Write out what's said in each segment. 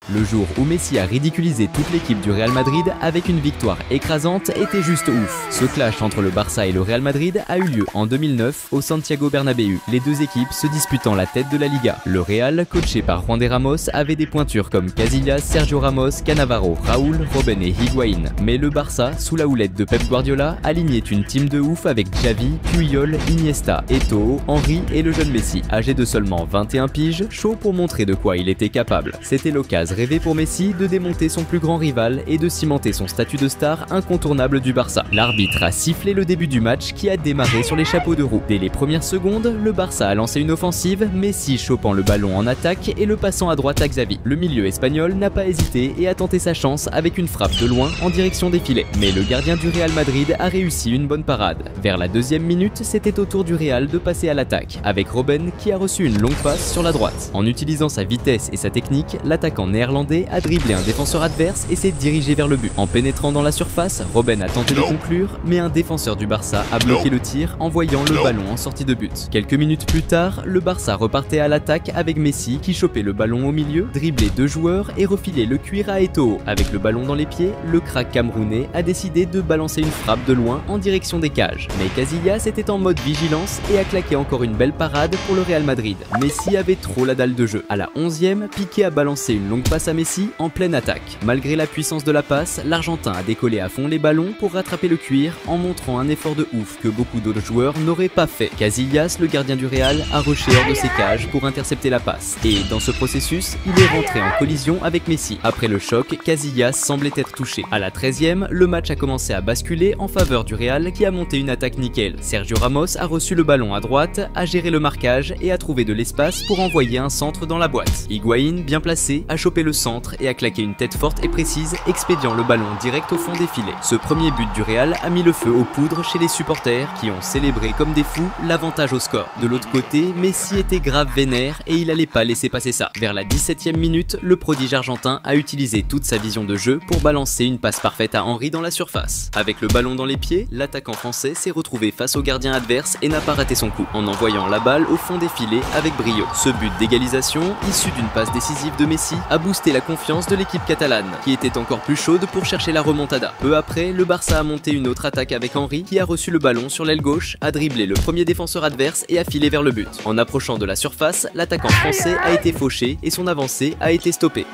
Le jour où Messi a ridiculisé toute l'équipe du Real Madrid avec une victoire écrasante était juste ouf. Ce clash entre le Barça et le Real Madrid a eu lieu en 2009 au Santiago Bernabéu, les deux équipes se disputant la tête de la Liga. Le Real, coaché par Juan de Ramos, avait des pointures comme Casillas, Sergio Ramos, Cannavaro, Raúl, Robben et Higuaín. Mais le Barça, sous la houlette de Pep Guardiola, alignait une team de ouf avec Xavi, Puyol, Iniesta, Eto'o, Henry et le jeune Messi, âgé de seulement 21 piges, chaud pour montrer de quoi il était capable. C'était l'occasion rêvée pour Messi de démonter son plus grand rival et de cimenter son statut de star incontournable du Barça. L'arbitre a sifflé le début du match qui a démarré sur les chapeaux de roue. Dès les premières secondes, le Barça a lancé une offensive, Messi chopant le ballon en attaque et le passant à droite à Xavi. Le milieu espagnol n'a pas hésité et a tenté sa chance avec une frappe de loin en direction des filets. Mais le gardien du Real Madrid a réussi une bonne parade. Vers la deuxième minute, c'était au tour du Real de passer à l'attaque, avec Robben qui a reçu une longue passe sur la droite. En utilisant sa vitesse et sa technique, l'attaquant néerlandais a dribblé un défenseur adverse et s'est dirigé vers le but. En pénétrant dans la surface, Robben a tenté de conclure, mais un défenseur du Barça a bloqué le tir en voyant le ballon en sortie de but. Quelques minutes plus tard, le Barça repartait à l'attaque avec Messi qui chopait le ballon au milieu, driblait deux joueurs et refilait le cuir à Eto'o. Avec le ballon dans les pieds, le crack camerounais a décidé de balancer une frappe de loin en direction des cages. Mais Casillas était en mode vigilance et a claqué encore une belle parade pour le Real Madrid. Messi avait trop la dalle de jeu. À la 11e, Piqué a balancé une longue passe à Messi en pleine attaque. Malgré la puissance de la passe, l'Argentin a décollé à fond les ballons pour rattraper le cuir en montrant un effort de ouf que beaucoup d'autres joueurs n'auraient pas fait. Casillas, le gardien du Real, a rushé hors de ses cages pour intercepter la passe. Et dans ce processus, il est rentré en collision avec Messi. Après le choc, Casillas semblait être touché. À la 13e, le match a commencé à basculer en faveur du Real qui a monté une attaque nickel. Sergio Ramos a reçu le ballon à droite, a géré le marquage et a trouvé de l'espace pour envoyer un centre dans la boîte. Higuaín, bien placé, a chopé le centre et a claqué une tête forte et précise, expédiant le ballon direct au fond des filets. Ce premier but du Real a mis le feu aux poudres chez les supporters qui ont célébré comme des fous l'avantage au score. De l'autre côté, Messi était grave vénère et il allait pas laisser passer ça. Vers la 17e minute, le prodige argentin a utilisé toute sa vision de jeu pour balancer une passe parfaite à Henry dans la surface. Avec le ballon dans les pieds, l'attaquant français s'est retrouvé face au gardien adverse et n'a pas raté son coup, en envoyant la balle au fond des filets avec brio. Ce but d'égalisation, issu d'une passe décisive de Messi, a boosté la confiance de l'équipe catalane, qui était encore plus chaude pour chercher la remontada. Peu après, le Barça a monté une autre attaque avec Henry, qui a reçu le ballon sur l'aile gauche, a dribblé le premier défenseur adverse et a filé vers le but. En approchant de la surface, l'attaquant français a été fauché et son avancée a été stoppée.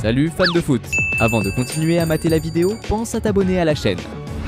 Salut fans de foot! Avant de continuer à mater la vidéo, pense à t'abonner à la chaîne.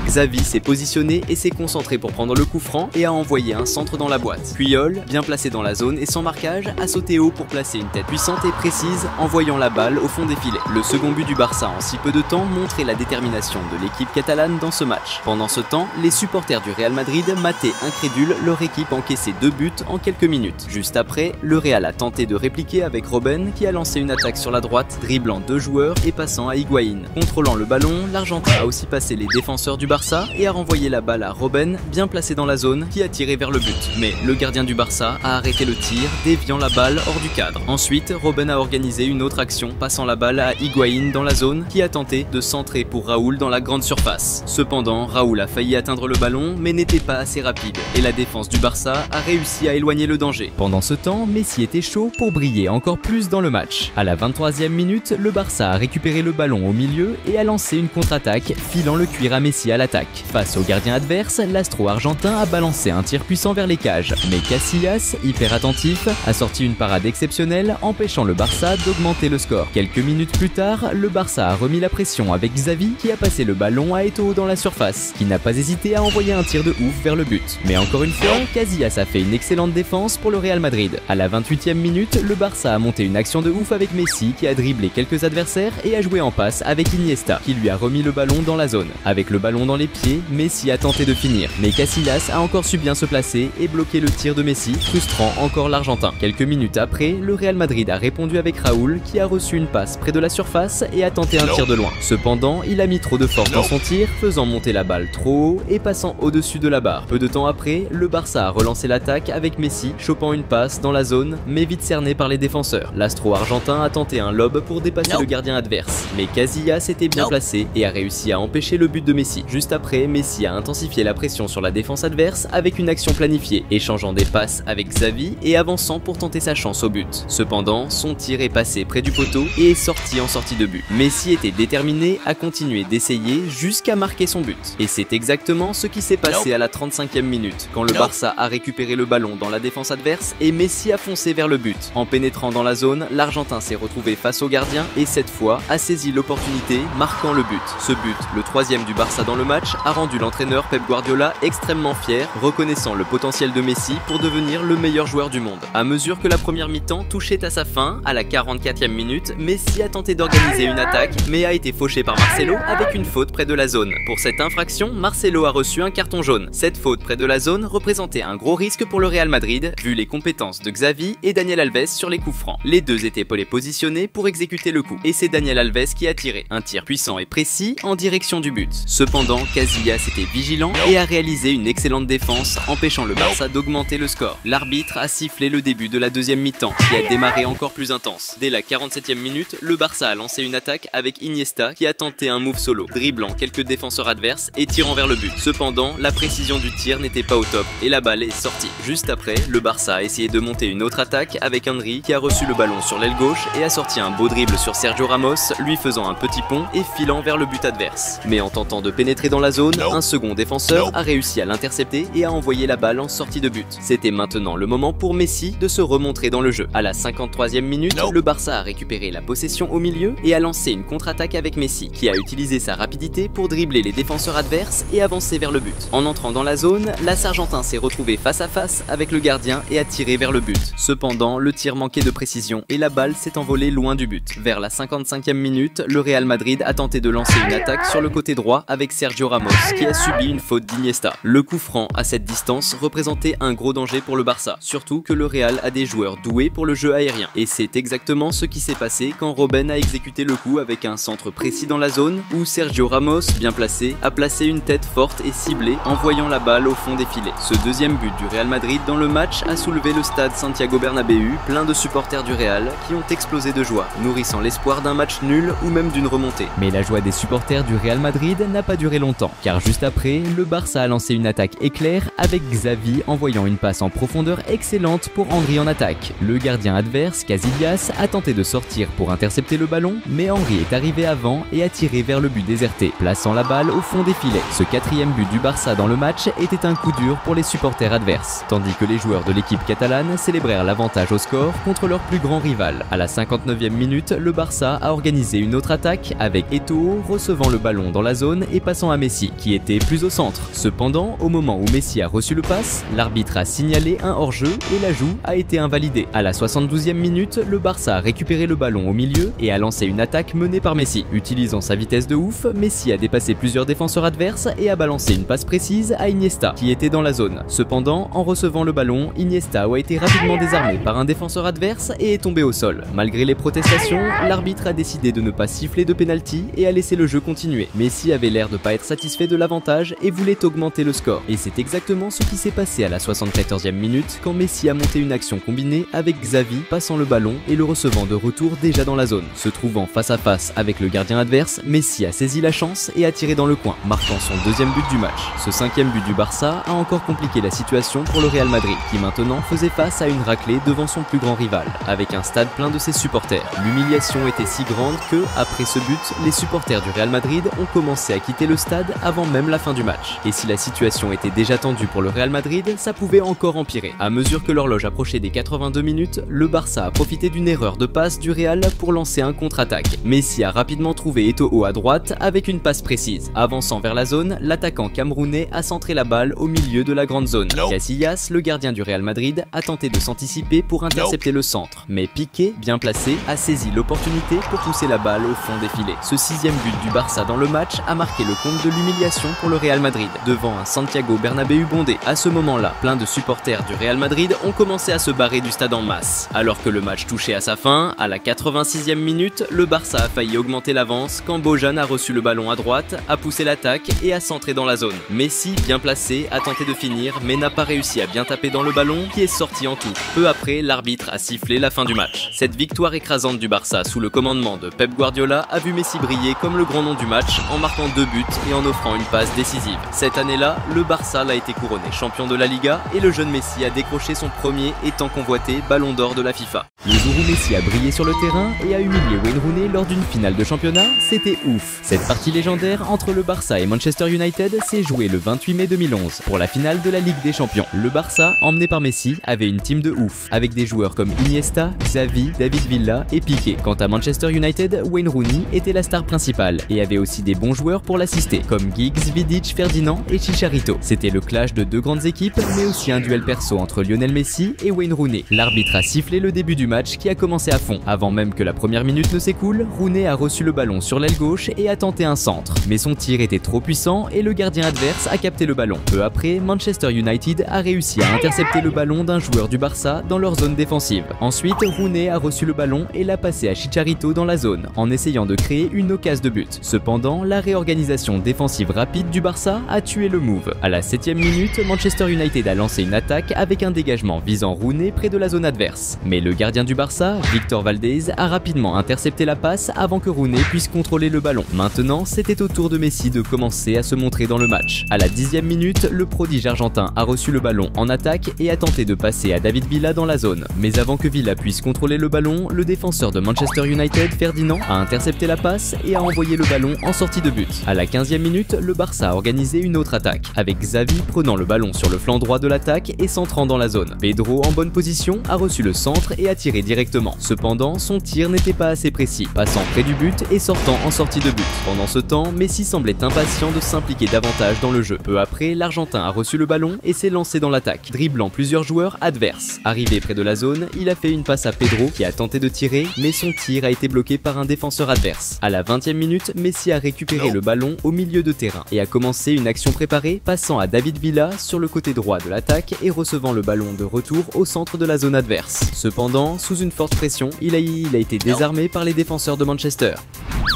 Xavi s'est positionné et s'est concentré pour prendre le coup franc et a envoyé un centre dans la boîte. Puyol, bien placé dans la zone et sans marquage, a sauté haut pour placer une tête puissante et précise, envoyant la balle au fond des filets. Le second but du Barça en si peu de temps montrait la détermination de l'équipe catalane dans ce match. Pendant ce temps, les supporters du Real Madrid mataient incrédules leur équipe encaisser 2 buts en quelques minutes. Juste après, le Real a tenté de répliquer avec Robben qui a lancé une attaque sur la droite, dribblant 2 joueurs et passant à Higuaín. Contrôlant le ballon, l'Argentin a aussi passé les défenseurs du Barça et a renvoyé la balle à Robben, bien placé dans la zone, qui a tiré vers le but. Mais le gardien du Barça a arrêté le tir, déviant la balle hors du cadre. Ensuite, Robben a organisé une autre action, passant la balle à Higuaín dans la zone, qui a tenté de centrer pour Raúl dans la grande surface. Cependant, Raúl a failli atteindre le ballon, mais n'était pas assez rapide, et la défense du Barça a réussi à éloigner le danger. Pendant ce temps, Messi était chaud pour briller encore plus dans le match. À la 23e minute, le Barça a récupéré le ballon au milieu et a lancé une contre-attaque, filant le cuir à Messi à l'attaque. Face au gardien adverse, l'astro argentin a balancé un tir puissant vers les cages, mais Casillas, hyper attentif, a sorti une parade exceptionnelle, empêchant le Barça d'augmenter le score. Quelques minutes plus tard, le Barça a remis la pression avec Xavi qui a passé le ballon à Eto'o dans la surface, qui n'a pas hésité à envoyer un tir de ouf vers le but. Mais encore une fois, Casillas a fait une excellente défense pour le Real Madrid. À la 28e minute, le Barça a monté une action de ouf avec Messi qui a dribblé quelques adversaires et a joué en passe avec Iniesta, qui lui a remis le ballon dans la zone. Avec le ballon dans les pieds, Messi a tenté de finir, mais Casillas a encore su bien se placer et bloquer le tir de Messi, frustrant encore l'Argentin. Quelques minutes après, le Real Madrid a répondu avec Raúl qui a reçu une passe près de la surface et a tenté un tir de loin. Cependant, il a mis trop de force dans son tir, faisant monter la balle trop haut et passant au-dessus de la barre. Peu de temps après, le Barça a relancé l'attaque avec Messi, chopant une passe dans la zone, mais vite cerné par les défenseurs. L'astro argentin a tenté un lob pour dépasser le gardien adverse, mais Casillas était bien placé et a réussi à empêcher le but de Messi. Juste juste après, Messi a intensifié la pression sur la défense adverse avec une action planifiée, échangeant des passes avec Xavi et avançant pour tenter sa chance au but. Cependant, son tir est passé près du poteau et est sorti en sortie de but. Messi était déterminé à continuer d'essayer jusqu'à marquer son but. Et c'est exactement ce qui s'est passé à la 35e minute, quand le Barça a récupéré le ballon dans la défense adverse et Messi a foncé vers le but. En pénétrant dans la zone, l'Argentin s'est retrouvé face au gardien et cette fois a saisi l'opportunité, marquant le but. Ce but, le troisième du Barça dans le match, a rendu l'entraîneur Pep Guardiola extrêmement fier, reconnaissant le potentiel de Messi pour devenir le meilleur joueur du monde. À mesure que la première mi-temps touchait à sa fin, à la 44e minute, Messi a tenté d'organiser une attaque, mais a été fauché par Marcelo avec une faute près de la zone. Pour cette infraction, Marcelo a reçu un carton jaune. Cette faute près de la zone représentait un gros risque pour le Real Madrid, vu les compétences de Xavi et Daniel Alves sur les coups francs. Les deux étaient positionnés pour exécuter le coup, et c'est Daniel Alves qui a tiré. Un tir puissant et précis en direction du but. Cependant, Casillas était vigilant et a réalisé une excellente défense, empêchant le Barça d'augmenter le score. L'arbitre a sifflé le début de la deuxième mi-temps, qui a démarré encore plus intense. Dès la 47e minute, le Barça a lancé une attaque avec Iniesta qui a tenté un move solo, dribblant quelques défenseurs adverses et tirant vers le but. Cependant, la précision du tir n'était pas au top et la balle est sortie. Juste après, le Barça a essayé de monter une autre attaque avec Henry qui a reçu le ballon sur l'aile gauche et a sorti un beau dribble sur Sergio Ramos, lui faisant un petit pont et filant vers le but adverse. Mais en tentant de pénétrer dans la zone, un second défenseur a réussi à l'intercepter et a envoyé la balle en sortie de but. C'était maintenant le moment pour Messi de se remontrer dans le jeu. À la 53e minute, le Barça a récupéré la possession au milieu et a lancé une contre-attaque avec Messi, qui a utilisé sa rapidité pour dribbler les défenseurs adverses et avancer vers le but. En entrant dans la zone, l'Argentin s'est retrouvé face à face avec le gardien et a tiré vers le but. Cependant, le tir manquait de précision et la balle s'est envolée loin du but. Vers la 55e minute, le Real Madrid a tenté de lancer une attaque sur le côté droit avec Sergio Ramos, qui a subi une faute d'Iniesta. Le coup franc à cette distance représentait un gros danger pour le Barça, surtout que le Real a des joueurs doués pour le jeu aérien. Et c'est exactement ce qui s'est passé quand Robben a exécuté le coup avec un centre précis dans la zone, où Sergio Ramos, bien placé, a placé une tête forte et ciblée, envoyant la balle au fond des filets. Ce deuxième but du Real Madrid dans le match a soulevé le stade Santiago Bernabéu, plein de supporters du Real qui ont explosé de joie, nourrissant l'espoir d'un match nul ou même d'une remontée. Mais la joie des supporters du Real Madrid n'a pas duré longtemps, car juste après, le Barça a lancé une attaque éclair avec Xavi envoyant une passe en profondeur excellente pour Henry en attaque. Le gardien adverse, Casillas, a tenté de sortir pour intercepter le ballon, mais Henry est arrivé avant et a tiré vers le but déserté, plaçant la balle au fond des filets. Ce quatrième but du Barça dans le match était un coup dur pour les supporters adverses, tandis que les joueurs de l'équipe catalane célébrèrent l'avantage au score contre leur plus grand rival. À la 59e minute, le Barça a organisé une autre attaque avec Eto'o recevant le ballon dans la zone et passant à Messi, qui était plus au centre. Cependant, au moment où Messi a reçu le pass, l'arbitre a signalé un hors-jeu et l'ajout a été invalidé. À la 72e minute, le Barça a récupéré le ballon au milieu et a lancé une attaque menée par Messi. Utilisant sa vitesse de ouf, Messi a dépassé plusieurs défenseurs adverses et a balancé une passe précise à Iniesta, qui était dans la zone. Cependant, en recevant le ballon, Iniesta a été rapidement désarmé par un défenseur adverse et est tombé au sol. Malgré les protestations, l'arbitre a décidé de ne pas siffler de pénalty et a laissé le jeu continuer. Messi avait l'air de pas être satisfait de l'avantage et voulait augmenter le score. Et c'est exactement ce qui s'est passé à la 74e minute quand Messi a monté une action combinée avec Xavi passant le ballon et le recevant de retour déjà dans la zone. Se trouvant face à face avec le gardien adverse, Messi a saisi la chance et a tiré dans le coin, marquant son deuxième but du match. Ce cinquième but du Barça a encore compliqué la situation pour le Real Madrid, qui maintenant faisait face à une raclée devant son plus grand rival, avec un stade plein de ses supporters. L'humiliation était si grande que, après ce but, les supporters du Real Madrid ont commencé à quitter le stade avant même la fin du match. Et si la situation était déjà tendue pour le Real Madrid, ça pouvait encore empirer. À mesure que l'horloge approchait des 82 minutes, le Barça a profité d'une erreur de passe du Real pour lancer un contre-attaque. Messi a rapidement trouvé Eto'o à droite avec une passe précise. Avançant vers la zone, l'attaquant camerounais a centré la balle au milieu de la grande zone. Casillas, le gardien du Real Madrid, a tenté de s'anticiper pour intercepter le centre. Mais Piqué, bien placé, a saisi l'opportunité pour pousser la balle au fond des filets. Ce sixième but du Barça dans le match a marqué le compte de l'humiliation pour le Real Madrid, devant un Santiago Bernabéu bondé. À ce moment-là, plein de supporters du Real Madrid ont commencé à se barrer du stade en masse. Alors que le match touchait à sa fin, à la 86e minute, le Barça a failli augmenter l'avance quand Bojan a reçu le ballon à droite, a poussé l'attaque et a centré dans la zone. Messi, bien placé, a tenté de finir mais n'a pas réussi à bien taper dans le ballon qui est sorti en touche. Peu après, l'arbitre a sifflé la fin du match. Cette victoire écrasante du Barça sous le commandement de Pep Guardiola a vu Messi briller comme le grand nom du match en marquant 2 buts et en offrant une passe décisive. Cette année-là, le Barça l'a été couronné champion de la Liga et le jeune Messi a décroché son premier et tant convoité ballon d'or de la FIFA. Le jour où Messi a brillé sur le terrain et a humilié Wayne Rooney lors d'une finale de championnat, c'était ouf. Cette partie légendaire entre le Barça et Manchester United s'est jouée le 28 mai 2011 pour la finale de la Ligue des Champions. Le Barça, emmené par Messi, avait une team de ouf, avec des joueurs comme Iniesta, Xavi, David Villa et Piqué. Quant à Manchester United, Wayne Rooney était la star principale et avait aussi des bons joueurs pour l'assister, comme Giggs, Vidic, Ferdinand et Chicharito. C'était le clash de deux grandes équipes, mais aussi un duel perso entre Lionel Messi et Wayne Rooney. L'arbitre a sifflé le début du match qui a commencé à fond. Avant même que la première minute ne s'écoule, Rooney a reçu le ballon sur l'aile gauche et a tenté un centre. Mais son tir était trop puissant et le gardien adverse a capté le ballon. Peu après, Manchester United a réussi à intercepter le ballon d'un joueur du Barça dans leur zone défensive. Ensuite, Rooney a reçu le ballon et l'a passé à Chicharito dans la zone, en essayant de créer une occasion de but. Cependant, la réorganisation défensive rapide du Barça a tué le move. À la 7e minute, Manchester United a lancé une attaque avec un dégagement visant Rooney près de la zone adverse. Mais le gardien du Barça, Victor Valdés, a rapidement intercepté la passe avant que Rooney puisse contrôler le ballon. Maintenant, c'était au tour de Messi de commencer à se montrer dans le match. À la 10e minute, le prodige argentin a reçu le ballon en attaque et a tenté de passer à David Villa dans la zone. Mais avant que Villa puisse contrôler le ballon, le défenseur de Manchester United, Ferdinand, a intercepté la passe et a envoyé le ballon en sortie de but. À la 15e minute, le Barça a organisé une autre attaque, avec Xavi prenant le ballon sur le flanc droit de l'attaque et centrant dans la zone. Pedro, en bonne position, a reçu le centre et a tiré directement. Cependant, son tir n'était pas assez précis, passant près du but et sortant en sortie de but. Pendant ce temps, Messi semblait impatient de s'impliquer davantage dans le jeu. Peu après, l'Argentin a reçu le ballon et s'est lancé dans l'attaque, dribblant plusieurs joueurs adverses. Arrivé près de la zone, il a fait une passe à Pedro qui a tenté de tirer, mais son tir a été bloqué par un défenseur adverse. À la 20e minute, Messi a récupéré le ballon au milieu de terrain et a commencé une action préparée, passant à David Villa sur le côté droit de l'attaque et recevant le ballon de retour au centre de la zone adverse. Cependant, sous une forte pression, il a été désarmé par les défenseurs de Manchester.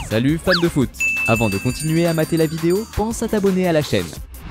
Salut fans de foot! Avant de continuer à mater la vidéo, pense à t'abonner à la chaîne.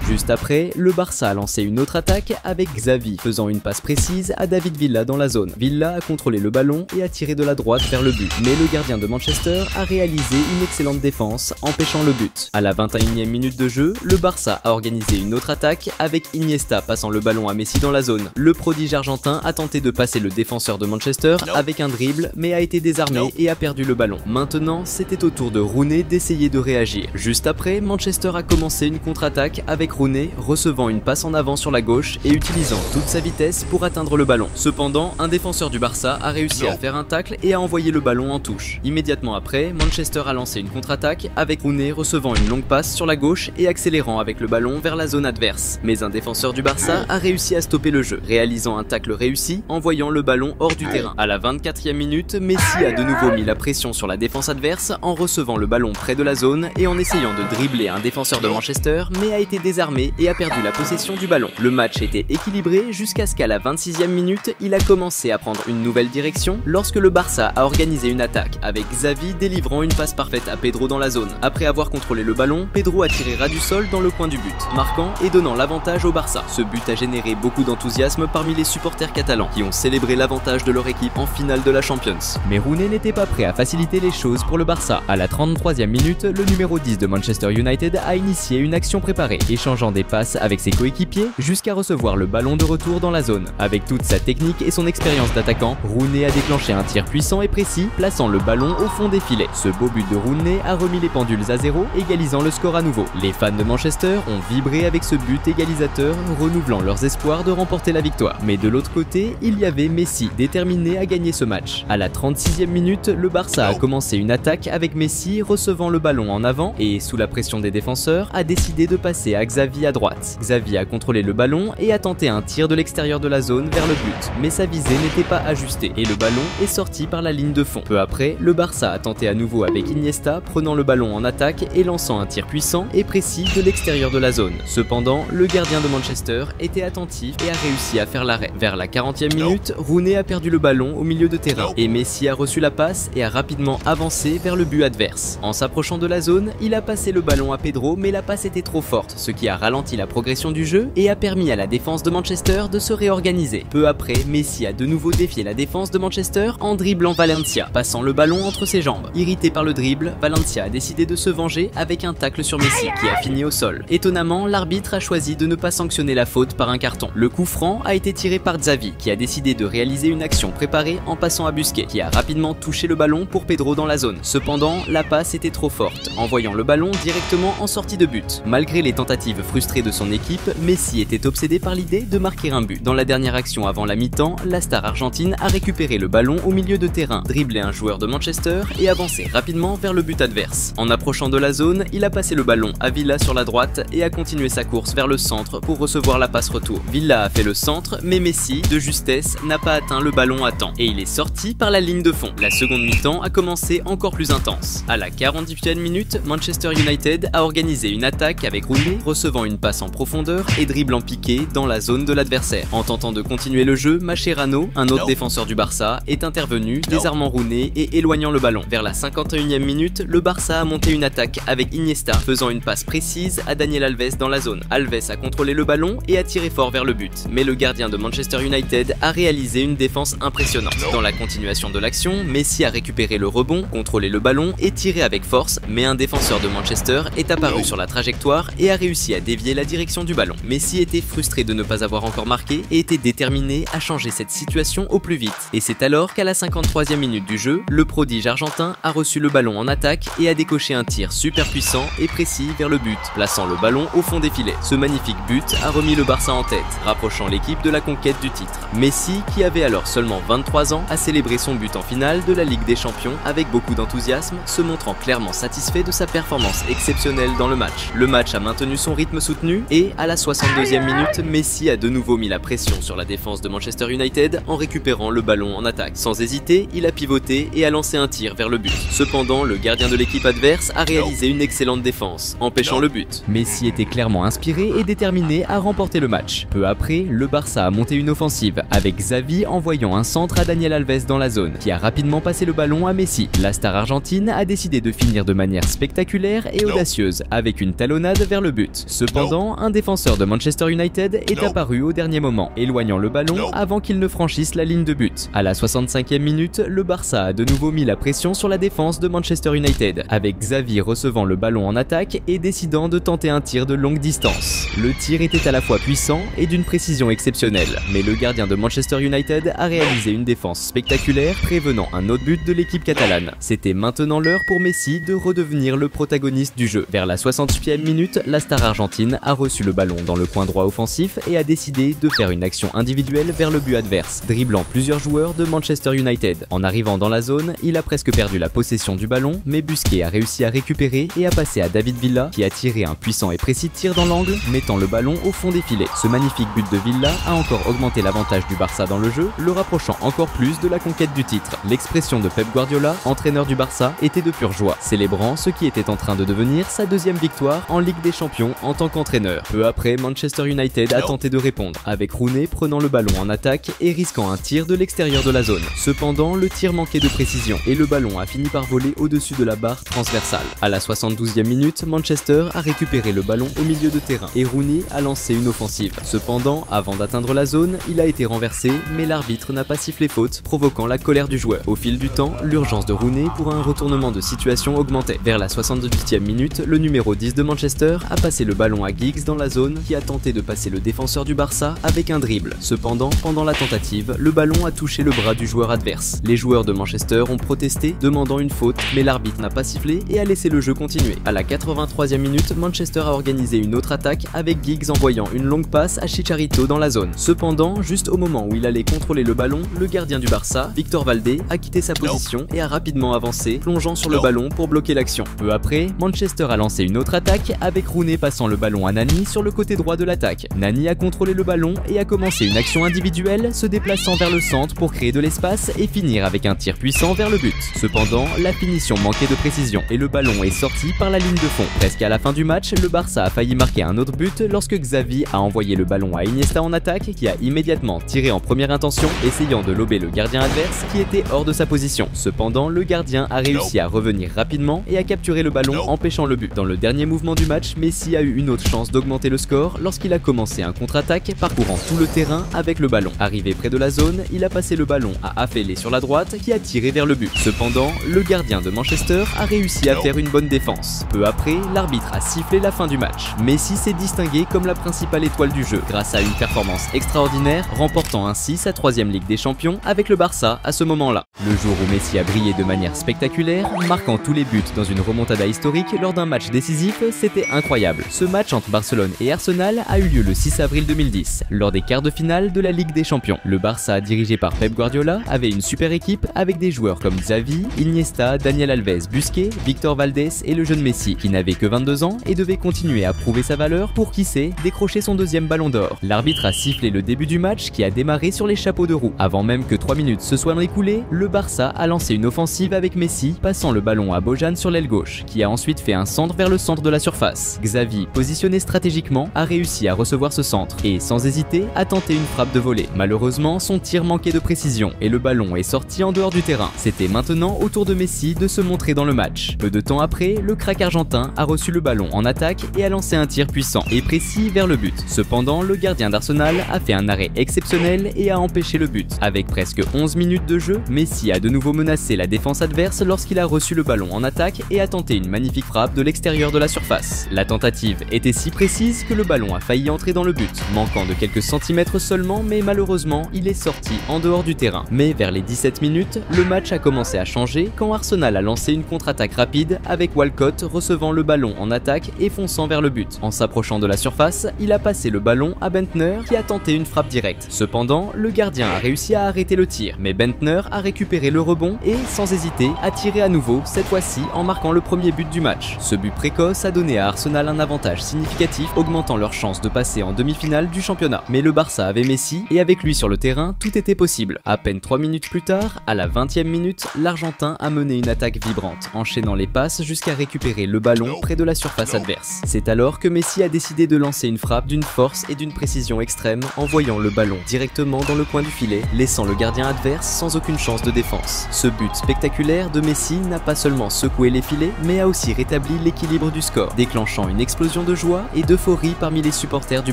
Juste après, le Barça a lancé une autre attaque avec Xavi faisant une passe précise à David Villa dans la zone. Villa a contrôlé le ballon et a tiré de la droite vers le but, mais le gardien de Manchester a réalisé une excellente défense, empêchant le but. À la 21e minute de jeu, le Barça a organisé une autre attaque avec Iniesta passant le ballon à Messi dans la zone. Le prodige argentin a tenté de passer le défenseur de Manchester avec un dribble, mais a été désarmé et a perdu le ballon. Maintenant, c'était au tour de Rooney d'essayer de réagir. Juste après, Manchester a commencé une contre-attaque avec Rooney recevant une passe en avant sur la gauche et utilisant toute sa vitesse pour atteindre le ballon. Cependant, un défenseur du Barça a réussi à faire un tacle et a envoyé le ballon en touche. Immédiatement après, Manchester a lancé une contre-attaque avec Rooney recevant une longue passe sur la gauche et accélérant avec le ballon vers la zone adverse. Mais un défenseur du Barça a réussi à stopper le jeu, réalisant un tacle réussi, envoyant le ballon hors du terrain. À la 24e minute, Messi a de nouveau mis la pression sur la défense adverse en recevant le ballon près de la zone et en essayant de dribbler un défenseur de Manchester, mais a été désarmé et a perdu la possession du ballon. Le match était équilibré jusqu'à ce qu'à la 26e minute, il a commencé à prendre une nouvelle direction lorsque le Barça a organisé une attaque avec Xavi délivrant une passe parfaite à Pedro dans la zone. Après avoir contrôlé le ballon, Pedro a tiré ras du sol dans le coin du but, marquant et donnant l'avantage au Barça. Ce but a généré beaucoup d'enthousiasme parmi les supporters catalans qui ont célébré l'avantage de leur équipe en finale de la Champions. Mais Rooney n'était pas prêt à faciliter les choses pour le Barça. À la 33e minute, le numéro 10 de Manchester United a initié une action préparée, échangeant des passes avec ses coéquipiers jusqu'à recevoir le ballon de retour dans la zone. Avec toute sa technique et son expérience d'attaquant, Rooney a déclenché un tir puissant et précis, plaçant le ballon au fond des filets. Ce beau but de Rooney a remis les pendules à zéro, égalisant le score à nouveau. Les fans de Manchester ont vibré avec ce but égalisateur, renouvelant leurs espoirs de remporter la victoire. Mais de l'autre côté, il y avait Messi, déterminé à gagner ce match. À la 36e minute, le Barça a commencé une attaque avec Messi recevant le ballon en avant et, sous la pression des défenseurs, a décidé de passer à Xavi à droite. Xavi a contrôlé le ballon et a tenté un tir de l'extérieur de la zone vers le but, mais sa visée n'était pas ajustée et le ballon est sorti par la ligne de fond. Peu après, le Barça a tenté à nouveau avec Iniesta, prenant le ballon en attaque et lançant un tir puissant et précis de l'extérieur de la zone. Cependant, le gardien de Manchester était attentif et a réussi à faire l'arrêt. Vers la 40e minute, Rooney a perdu le ballon au milieu de terrain et Messi a reçu la passe et a rapidement avancé vers le but adverse. En s'approchant de la zone, il a passé le ballon à Pedro, mais la passe était trop forte, ce qui qui a ralenti la progression du jeu et a permis à la défense de Manchester de se réorganiser. Peu après, Messi a de nouveau défié la défense de Manchester en dribblant Valencia, passant le ballon entre ses jambes. Irrité par le dribble, Valencia a décidé de se venger avec un tacle sur Messi qui a fini au sol. Étonnamment, l'arbitre a choisi de ne pas sanctionner la faute par un carton. Le coup franc a été tiré par Xavi qui a décidé de réaliser une action préparée en passant à Busquets qui a rapidement touché le ballon pour Pedro dans la zone. Cependant, la passe était trop forte, envoyant le ballon directement en sortie de but. Malgré les tentatives frustrées de son équipe, Messi était obsédé par l'idée de marquer un but. Dans la dernière action avant la mi-temps, la star argentine a récupéré le ballon au milieu de terrain, dribblé un joueur de Manchester et avancé rapidement vers le but adverse. En approchant de la zone, il a passé le ballon à Villa sur la droite et a continué sa course vers le centre pour recevoir la passe retour. Villa a fait le centre, mais Messi, de justesse, n'a pas atteint le ballon à temps et il est sorti par la ligne de fond. La seconde mi-temps a commencé encore plus intense. À la 48e minute, Manchester United a organisé une attaque avec Rooney recevant une passe en profondeur et dribblant piqué dans la zone de l'adversaire. En tentant de continuer le jeu, Mascherano, un autre défenseur du Barça, est intervenu, désarmant Rooney et éloignant le ballon. Vers la 51e minute, le Barça a monté une attaque avec Iniesta, faisant une passe précise à Daniel Alves dans la zone. Alves a contrôlé le ballon et a tiré fort vers le but, mais le gardien de Manchester United a réalisé une défense impressionnante. Dans la continuation de l'action, Messi a récupéré le rebond, contrôlé le ballon et tiré avec force, mais un défenseur de Manchester est apparu sur la trajectoire et a réussi à dévier la direction du ballon. Messi était frustré de ne pas avoir encore marqué et était déterminé à changer cette situation au plus vite. Et c'est alors qu'à la 53e minute du jeu, le prodige argentin a reçu le ballon en attaque et a décoché un tir super puissant et précis vers le but, plaçant le ballon au fond des filets. Ce magnifique but a remis le Barça en tête, rapprochant l'équipe de la conquête du titre. Messi, qui avait alors seulement 23 ans, a célébré son but en finale de la Ligue des Champions avec beaucoup d'enthousiasme, se montrant clairement satisfait de sa performance exceptionnelle dans le match. Le match a maintenu son rythme soutenu et, à la 62e minute, Messi a de nouveau mis la pression sur la défense de Manchester United en récupérant le ballon en attaque. Sans hésiter, il a pivoté et a lancé un tir vers le but. Cependant, le gardien de l'équipe adverse a réalisé une excellente défense, empêchant le but. Messi était clairement inspiré et déterminé à remporter le match. Peu après, le Barça a monté une offensive, avec Xavi envoyant un centre à Daniel Alves dans la zone, qui a rapidement passé le ballon à Messi. La star argentine a décidé de finir de manière spectaculaire et audacieuse, avec une talonnade vers le but. Cependant, un défenseur de Manchester United est apparu au dernier moment, éloignant le ballon avant qu'il ne franchisse la ligne de but. À la 65e minute, le Barça a de nouveau mis la pression sur la défense de Manchester United, avec Xavi recevant le ballon en attaque et décidant de tenter un tir de longue distance. Le tir était à la fois puissant et d'une précision exceptionnelle, mais le gardien de Manchester United a réalisé une défense spectaculaire, prévenant un autre but de l'équipe catalane. C'était maintenant l'heure pour Messi de redevenir le protagoniste du jeu. Vers la 68e minute, la star argentine a reçu le ballon dans le coin droit offensif et a décidé de faire une action individuelle vers le but adverse, dribblant plusieurs joueurs de Manchester United. En arrivant dans la zone, il a presque perdu la possession du ballon, mais Busquets a réussi à récupérer et a passé à David Villa, qui a tiré un puissant et précis tir dans l'angle, mettant le ballon au fond des filets. Ce magnifique but de Villa a encore augmenté l'avantage du Barça dans le jeu, le rapprochant encore plus de la conquête du titre. L'expression de Pep Guardiola, entraîneur du Barça, était de pure joie, célébrant ce qui était en train de devenir sa deuxième victoire en Ligue des Champions en tant qu'entraîneur. Peu après, Manchester United a tenté de répondre, avec Rooney prenant le ballon en attaque et risquant un tir de l'extérieur de la zone. Cependant, le tir manquait de précision et le ballon a fini par voler au-dessus de la barre transversale. À la 72e minute, Manchester a récupéré le ballon au milieu de terrain et Rooney a lancé une offensive. Cependant, avant d'atteindre la zone, il a été renversé, mais l'arbitre n'a pas sifflé faute, provoquant la colère du joueur. Au fil du temps, l'urgence de Rooney pour un retournement de situation augmentait. Vers la 78e minute, le numéro 10 de Manchester a passé le ballon à Giggs dans la zone, qui a tenté de passer le défenseur du Barça avec un dribble. Cependant, pendant la tentative, le ballon a touché le bras du joueur adverse. Les joueurs de Manchester ont protesté, demandant une faute, mais l'arbitre n'a pas sifflé et a laissé le jeu continuer. À la 83e minute, Manchester a organisé une autre attaque avec Giggs envoyant une longue passe à Chicharito dans la zone. Cependant, juste au moment où il allait contrôler le ballon, le gardien du Barça, Victor Valdé, a quitté sa position et a rapidement avancé, plongeant sur le ballon pour bloquer l'action. Peu après, Manchester a lancé une autre attaque avec Rooney passant le ballon à Nani sur le côté droit de l'attaque. Nani a contrôlé le ballon et a commencé une action individuelle, se déplaçant vers le centre pour créer de l'espace et finir avec un tir puissant vers le but. Cependant, la finition manquait de précision et le ballon est sorti par la ligne de fond. Presque à la fin du match, le Barça a failli marquer un autre but lorsque Xavi a envoyé le ballon à Iniesta en attaque, qui a immédiatement tiré en première intention, essayant de lober le gardien adverse qui était hors de sa position. Cependant, le gardien a réussi à revenir rapidement et à capturer le ballon, empêchant le but. Dans le dernier mouvement du match, Messi a eu une autre chance d'augmenter le score lorsqu'il a commencé un contre-attaque parcourant tout le terrain avec le ballon. Arrivé près de la zone, il a passé le ballon à Afellay sur la droite qui a tiré vers le but. Cependant, le gardien de Manchester a réussi à faire une bonne défense. Peu après, l'arbitre a sifflé la fin du match. Messi s'est distingué comme la principale étoile du jeu grâce à une performance extraordinaire, remportant ainsi sa 3e Ligue des Champions avec le Barça à ce moment-là. Le jour où Messi a brillé de manière spectaculaire, marquant tous les buts dans une remontada historique lors d'un match décisif, c'était incroyable. Ce match entre Barcelone et Arsenal a eu lieu le 6 avril 2010, lors des quarts de finale de la Ligue des Champions. Le Barça, dirigé par Pep Guardiola, avait une super équipe avec des joueurs comme Xavi, Iniesta, Daniel Alves, Busquets, Victor Valdés et le jeune Messi, qui n'avait que 22 ans et devait continuer à prouver sa valeur pour, qui sait, décrocher son 2e ballon d'or. L'arbitre a sifflé le début du match qui a démarré sur les chapeaux de roue. Avant même que 3 minutes se soient écoulées, le Barça a lancé une offensive avec Messi, passant le ballon à Bojan sur l'aile gauche, qui a ensuite fait un centre vers le centre de la surface. Xavi, positionné stratégiquement, a réussi à recevoir ce centre et, sans hésiter, a tenté une frappe de volée. Malheureusement, son tir manquait de précision et le ballon est sorti en dehors du terrain. C'était maintenant au tour de Messi de se montrer dans le match. Peu de temps après, le crack argentin a reçu le ballon en attaque et a lancé un tir puissant et précis vers le but. Cependant, le gardien d'Arsenal a fait un arrêt exceptionnel et a empêché le but. Avec presque 11 minutes de jeu, Messi a de nouveau menacé la défense adverse lorsqu'il a reçu le ballon en attaque et a tenté une magnifique frappe de l'extérieur de la surface. La tentative était si précise que le ballon a failli entrer dans le but, manquant de quelques centimètres seulement, mais malheureusement, il est sorti en dehors du terrain. Mais vers les 17 minutes, le match a commencé à changer quand Arsenal a lancé une contre-attaque rapide avec Walcott recevant le ballon en attaque et fonçant vers le but. En s'approchant de la surface, il a passé le ballon à Bentner qui a tenté une frappe directe. Cependant, le gardien a réussi à arrêter le tir, mais Bentner a récupéré le rebond et, sans hésiter, a tiré à nouveau, cette fois-ci en marquant le premier but du match. Ce but précoce a donné à Arsenal un avantage significatif, augmentant leur chance de passer en demi-finale du championnat. Mais le Barça avait Messi et avec lui sur le terrain, tout était possible. À peine 3 minutes plus tard, à la 20e minute, l'Argentin a mené une attaque vibrante, enchaînant les passes jusqu'à récupérer le ballon près de la surface adverse. C'est alors que Messi a décidé de lancer une frappe d'une force et d'une précision extrême, envoyant le ballon directement dans le coin du filet, laissant le gardien adverse sans aucune chance de défense. Ce but spectaculaire de Messi n'a pas seulement secoué les filets, mais a aussi rétabli l'équilibre du score, déclenchant une explosion de joie et d'euphorie parmi les supporters du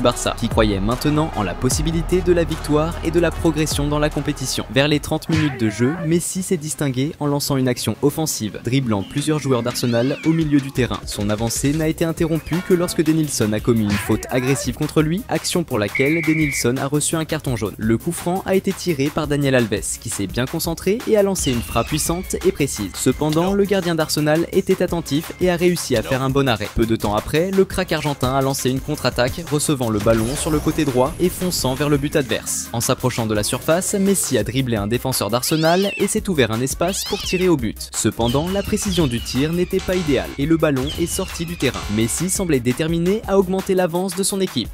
Barça, qui croyaient maintenant en la possibilité de la victoire et de la progression dans la compétition. Vers les 30 minutes de jeu, Messi s'est distingué en lançant une action offensive, dribblant plusieurs joueurs d'Arsenal au milieu du terrain. Son avancée n'a été interrompue que lorsque Denilson a commis une faute agressive contre lui, action pour laquelle Denilson a reçu un carton jaune. Le coup franc a été tiré par Daniel Alves, qui s'est bien concentré et a lancé une frappe puissante et précise. Cependant, le gardien d'Arsenal était attentif et a réussi à faire un bon arrêt. Peu de temps après, le crack argentin a lancé une contre-attaque, recevant le ballon sur le côté droit et fonçant vers le but adverse. En s'approchant de la surface, Messi a dribblé un défenseur d'Arsenal et s'est ouvert un espace pour tirer au but. Cependant, la précision du tir n'était pas idéale et le ballon est sorti du terrain. Messi semblait déterminé à augmenter l'avance de son équipe.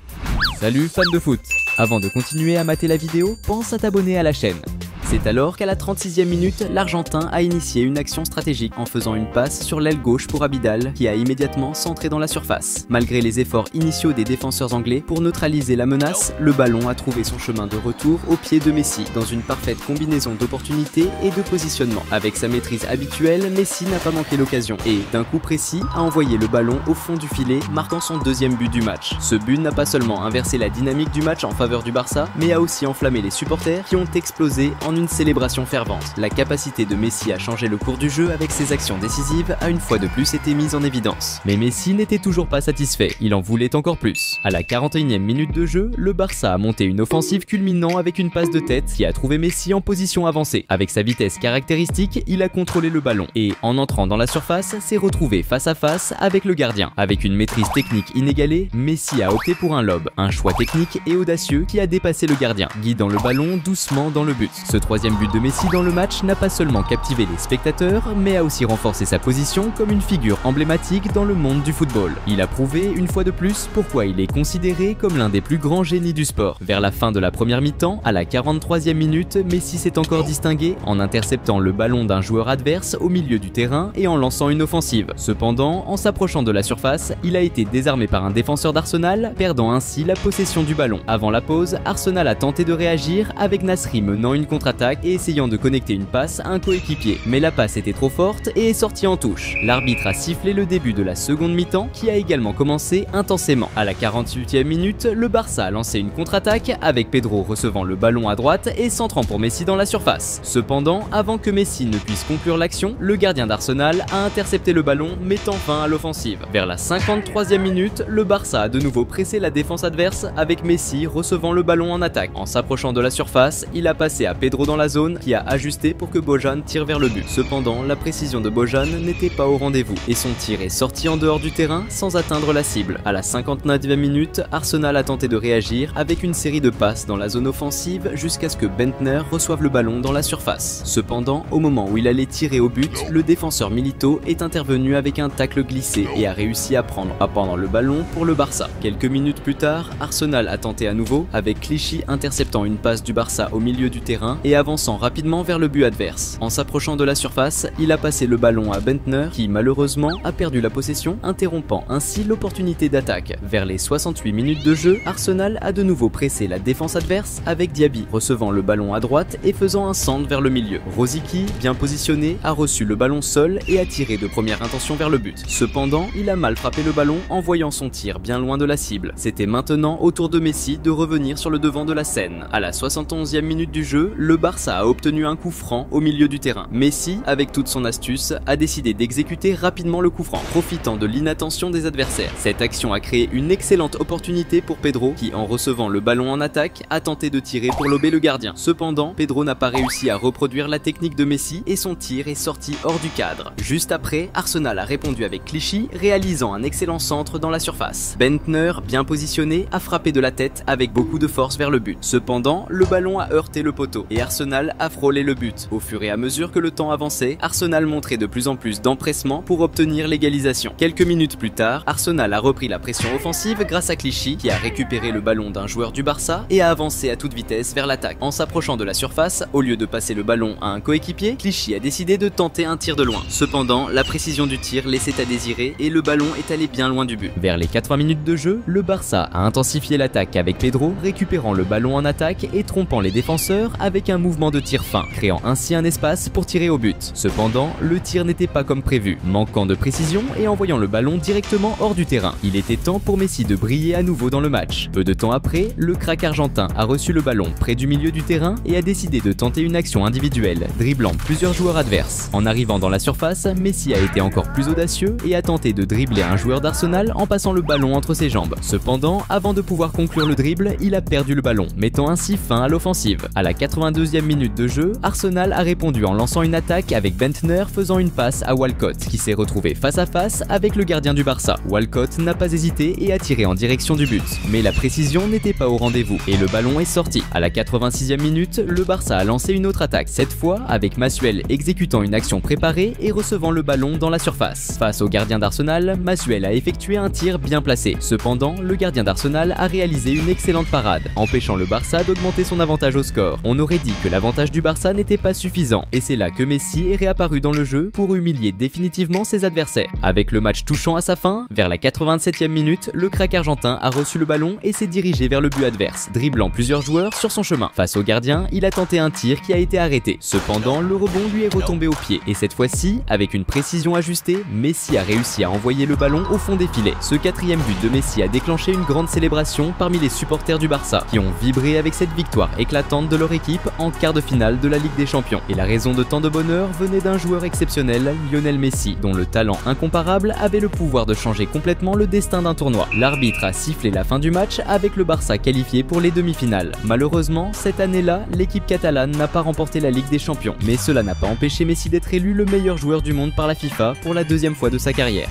Salut fans de foot! Avant de continuer à mater la vidéo, pense à t'abonner à la chaîne. C'est alors qu'à la 36e minute, l'Argentin a initié une action stratégique en faisant une passe sur l'aile gauche pour Abidal qui a immédiatement centré dans la surface. Malgré les efforts initiaux des défenseurs anglais pour neutraliser la menace, le ballon a trouvé son chemin de retour au pied de Messi dans une parfaite combinaison d'opportunités et de positionnement. Avec sa maîtrise habituelle, Messi n'a pas manqué l'occasion et, d'un coup précis, a envoyé le ballon au fond du filet, marquant son 2e but du match. Ce but n'a pas seulement inversé la dynamique du match en faveur du Barça, mais a aussi enflammé les supporters qui ont explosé en une célébration fervente. La capacité de Messi à changer le cours du jeu avec ses actions décisives a une fois de plus été mise en évidence. Mais Messi n'était toujours pas satisfait, il en voulait encore plus. À la 41e minute de jeu, le Barça a monté une offensive culminant avec une passe de tête qui a trouvé Messi en position avancée. Avec sa vitesse caractéristique, il a contrôlé le ballon et, en entrant dans la surface, s'est retrouvé face à face avec le gardien. Avec une maîtrise technique inégalée, Messi a opté pour un lob, un choix technique et audacieux qui a dépassé le gardien, guidant le ballon doucement dans le but. Ce 3e but de Messi dans le match n'a pas seulement captivé les spectateurs, mais a aussi renforcé sa position comme une figure emblématique dans le monde du football. Il a prouvé une fois de plus pourquoi il est considéré comme l'un des plus grands génies du sport. Vers la fin de la première mi-temps, à la 43e minute, Messi s'est encore distingué en interceptant le ballon d'un joueur adverse au milieu du terrain et en lançant une offensive. Cependant, en s'approchant de la surface, il a été désarmé par un défenseur d'Arsenal, perdant ainsi la possession du ballon. Avant la pause, Arsenal a tenté de réagir avec Nasri menant une contre-attaque. contre-attaque et essayant de connecter une passe à un coéquipier. Mais la passe était trop forte et est sortie en touche. L'arbitre a sifflé le début de la seconde mi-temps qui a également commencé intensément. À la 48e minute, le Barça a lancé une contre-attaque avec Pedro recevant le ballon à droite et centrant pour Messi dans la surface. Cependant, avant que Messi ne puisse conclure l'action, le gardien d'Arsenal a intercepté le ballon, mettant fin à l'offensive. Vers la 53e minute, le Barça a de nouveau pressé la défense adverse avec Messi recevant le ballon en attaque. En s'approchant de la surface, il a passé à Pedro dans la zone qui a ajusté pour que Bojan tire vers le but. Cependant, la précision de Bojan n'était pas au rendez-vous et son tir est sorti en dehors du terrain sans atteindre la cible. À la 59e minute, Arsenal a tenté de réagir avec une série de passes dans la zone offensive jusqu'à ce que Bentner reçoive le ballon dans la surface. Cependant, au moment où il allait tirer au but, le défenseur Milito est intervenu avec un tacle glissé et a réussi à prendre le ballon pour le Barça. Quelques minutes plus tard, Arsenal a tenté à nouveau avec Clichy interceptant une passe du Barça au milieu du terrain et avançant rapidement vers le but adverse. En s'approchant de la surface, il a passé le ballon à Bentner qui malheureusement a perdu la possession, interrompant ainsi l'opportunité d'attaque. Vers les 68 minutes de jeu, Arsenal a de nouveau pressé la défense adverse avec Diaby recevant le ballon à droite et faisant un centre vers le milieu. Rosicky, bien positionné, a reçu le ballon seul et a tiré de première intention vers le but. Cependant, il a mal frappé le ballon en voyant son tir bien loin de la cible. C'était maintenant au tour de Messi de revenir sur le devant de la scène. À la 71e minute du jeu, le Barça a obtenu un coup franc au milieu du terrain. Messi, avec toute son astuce, a décidé d'exécuter rapidement le coup franc, profitant de l'inattention des adversaires. Cette action a créé une excellente opportunité pour Pedro qui, en recevant le ballon en attaque, a tenté de tirer pour lober le gardien. Cependant, Pedro n'a pas réussi à reproduire la technique de Messi et son tir est sorti hors du cadre. Juste après, Arsenal a répondu avec Clichy, réalisant un excellent centre dans la surface. Bentner, bien positionné, a frappé de la tête avec beaucoup de force vers le but. Cependant, le ballon a heurté le poteau et Arsenal a frôlé le but. Au fur et à mesure que le temps avançait, Arsenal montrait de plus en plus d'empressement pour obtenir l'égalisation. Quelques minutes plus tard, Arsenal a repris la pression offensive grâce à Clichy qui a récupéré le ballon d'un joueur du Barça et a avancé à toute vitesse vers l'attaque. En s'approchant de la surface, au lieu de passer le ballon à un coéquipier, Clichy a décidé de tenter un tir de loin. Cependant, la précision du tir laissait à désirer et le ballon est allé bien loin du but. Vers les 80 minutes de jeu, le Barça a intensifié l'attaque avec Pedro, récupérant le ballon en attaque et trompant les défenseurs avec un mouvement de tir fin, créant ainsi un espace pour tirer au but. Cependant, le tir n'était pas comme prévu, manquant de précision et envoyant le ballon directement hors du terrain. Il était temps pour Messi de briller à nouveau dans le match. Peu de temps après, le crack argentin a reçu le ballon près du milieu du terrain et a décidé de tenter une action individuelle, dribblant plusieurs joueurs adverses. En arrivant dans la surface, Messi a été encore plus audacieux et a tenté de dribbler un joueur d'Arsenal en passant le ballon entre ses jambes. Cependant, avant de pouvoir conclure le dribble, il a perdu le ballon, mettant ainsi fin à l'offensive. À la 82e minute de jeu, Arsenal a répondu en lançant une attaque avec Bentner faisant une passe à Walcott, qui s'est retrouvé face à face avec le gardien du Barça. Walcott n'a pas hésité et a tiré en direction du but. Mais la précision n'était pas au rendez-vous et le ballon est sorti. À la 86e minute, le Barça a lancé une autre attaque, cette fois avec Massuel exécutant une action préparée et recevant le ballon dans la surface. Face au gardien d'Arsenal, Massuel a effectué un tir bien placé. Cependant, le gardien d'Arsenal a réalisé une excellente parade, empêchant le Barça d'augmenter son avantage au score. On aurait dit que l'avantage du Barça n'était pas suffisant et c'est là que Messi est réapparu dans le jeu pour humilier définitivement ses adversaires. Avec le match touchant à sa fin, vers la 87e minute, le crack argentin a reçu le ballon et s'est dirigé vers le but adverse, dribblant plusieurs joueurs sur son chemin. Face au gardien, il a tenté un tir qui a été arrêté. Cependant, le rebond lui est retombé au pied et cette fois-ci, avec une précision ajustée, Messi a réussi à envoyer le ballon au fond des filets. Ce quatrième but de Messi a déclenché une grande célébration parmi les supporters du Barça qui ont vibré avec cette victoire éclatante de leur équipe en quart de finale de la Ligue des Champions. Et la raison de tant de bonheur venait d'un joueur exceptionnel, Lionel Messi, dont le talent incomparable avait le pouvoir de changer complètement le destin d'un tournoi. L'arbitre a sifflé la fin du match avec le Barça qualifié pour les demi-finales. Malheureusement, cette année-là, l'équipe catalane n'a pas remporté la Ligue des Champions, mais cela n'a pas empêché Messi d'être élu le meilleur joueur du monde par la FIFA pour la deuxième fois de sa carrière.